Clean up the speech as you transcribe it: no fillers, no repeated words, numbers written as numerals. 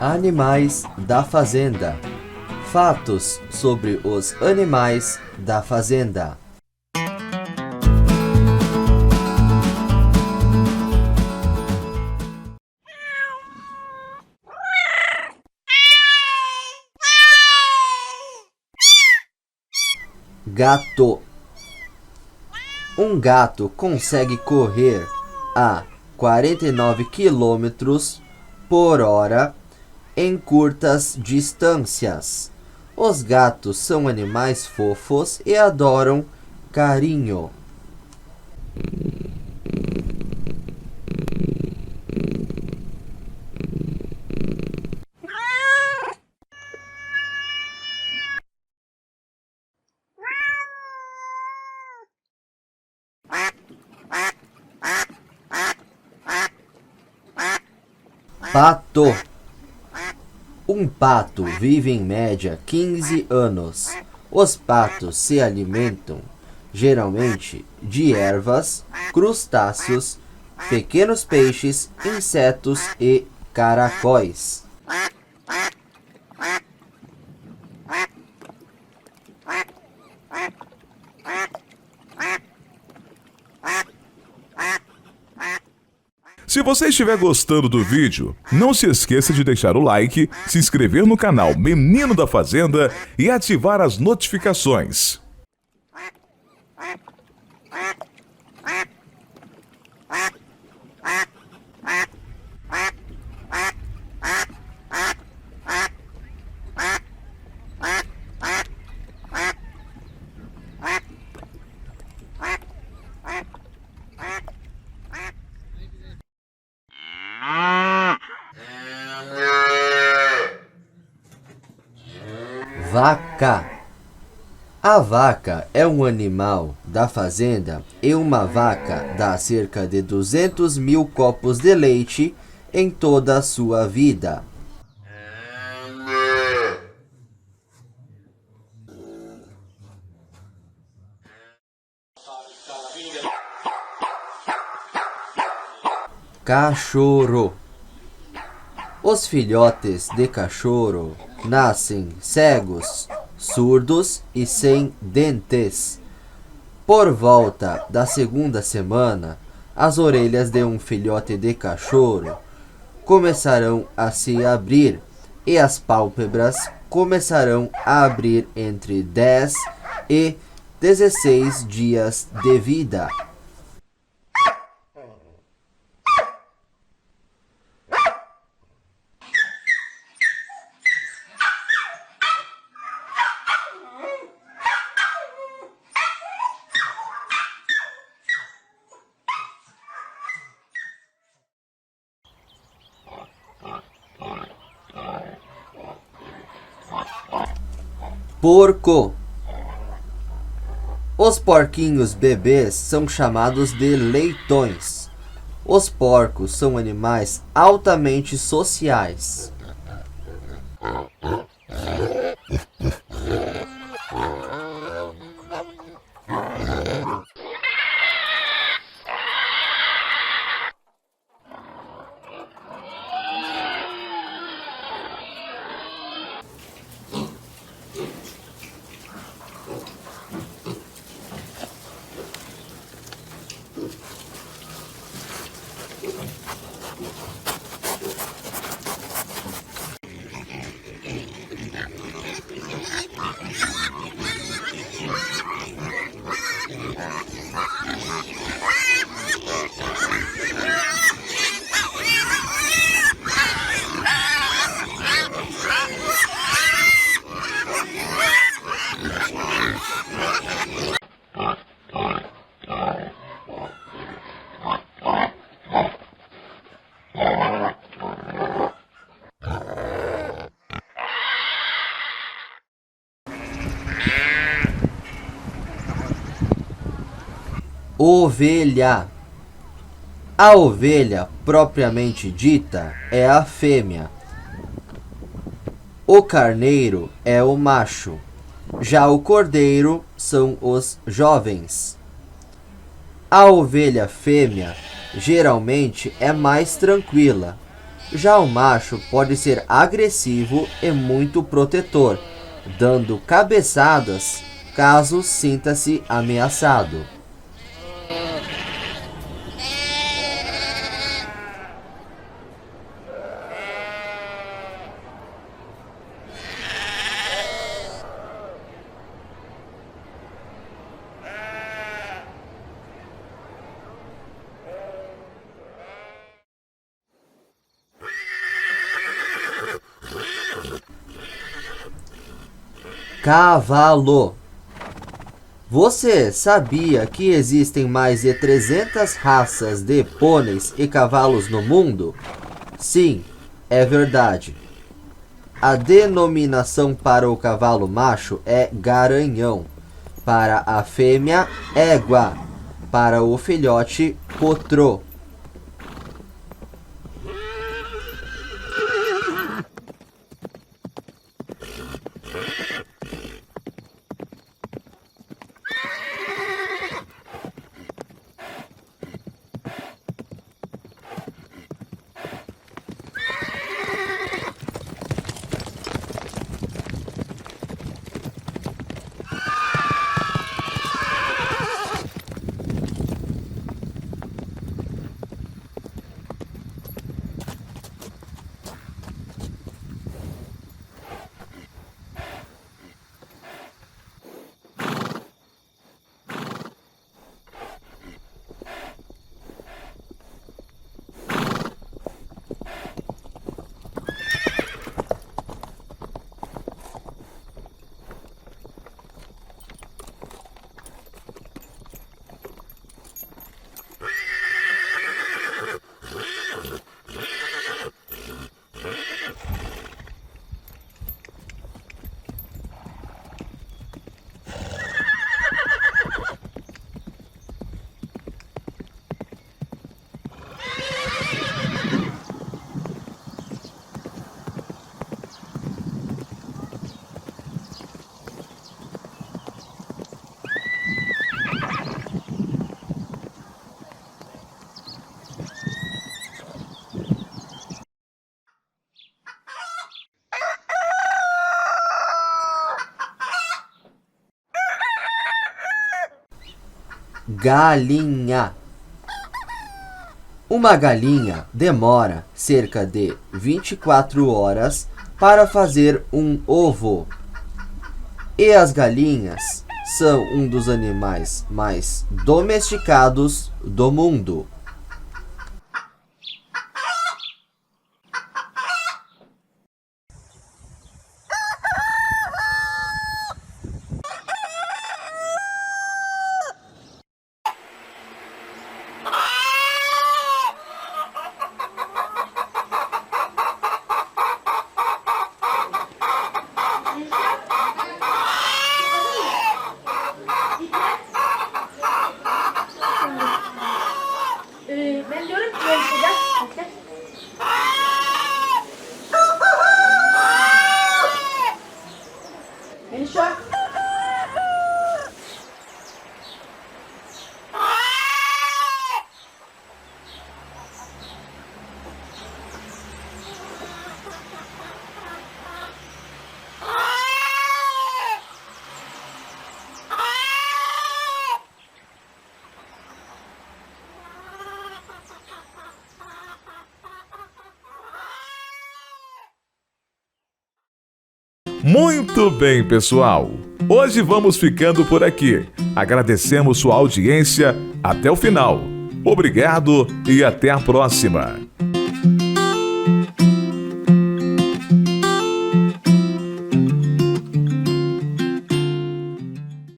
Animais da fazenda. Fatos sobre os animais da fazenda. Gato. Um gato consegue correr a 49 quilômetros por hora em curtas distâncias. Os gatos são animais fofos e adoram carinho. Pato. Um pato vive em média 15 anos. Os patos se alimentam geralmente de ervas, crustáceos, pequenos peixes, insetos e caracóis. Se você estiver gostando do vídeo, não se esqueça de deixar o like, se inscrever no canal Menino da Fazenda e ativar as notificações. Vaca. A vaca é um animal da fazenda e uma vaca dá cerca de 200 mil copos de leite em toda a sua vida. Cachorro. Os filhotes de cachorro nascem cegos, surdos e sem dentes. Por volta da segunda semana, as orelhas de um filhote de cachorro começarão a se abrir e as pálpebras começarão a abrir entre 10 e 16 dias de vida. Porco. Os porquinhos bebês são chamados de leitões. Os porcos são animais altamente sociais. Ovelha. A ovelha, propriamente dita, é a fêmea. O carneiro é o macho. Já o cordeiro são os jovens. A ovelha fêmea geralmente é mais tranquila Já o macho pode ser agressivo e muito protetor, dando cabeçadas caso sinta-se ameaçado. Cavalo. Você sabia que existem mais de 300 raças de pôneis e cavalos no mundo? Sim, é verdade. A denominação para o cavalo macho é garanhão, para a fêmea, égua, para o filhote, potrô. Galinha. Uma galinha demora cerca de 24 horas para fazer um ovo. E as galinhas são um dos animais mais domesticados do mundo. Ben diyorum ki böyle sıcak. Beni şu an... Muito bem, pessoal. Hoje vamos ficando por aqui. Agradecemos sua audiência até o final. Obrigado e até a próxima.